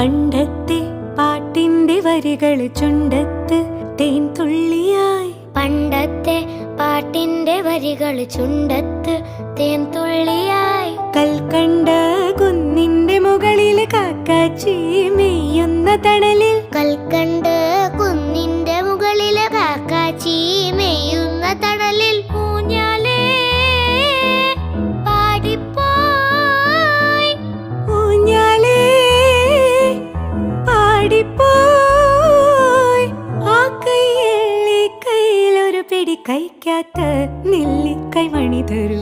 പണ്ടത്തെ പാട്ടിന്റെ വരികൾ ചുണ്ടത്ത് തേൻ തുള്ളിയായി. പണ്ടത്തെ പാട്ടിന്റെ വരികൾ ചുണ്ടത്ത് തേൻ തുള്ളിയായി. കൽക്കണ്ട കുന്നിന്റെ മുകളിൽ കാക്കാച്ചി മെയ്യുന്ന തണലിൽ. കൽക്കണ്ട് കുന്നിന്റെ മുകളിൽ കാക്കാച്ചി മെയ്യുന്ന തണലിൽ. ഊഞ്ഞാലേ പാടിപ്പോയി, ഊഞ്ഞാലേ പാടിപ്പോയി. ആ കൈയിലെ കയ്യിലൊരു പിടി കഴിക്കാത്ത നെല്ലിക്കൈ മണി തരൂ.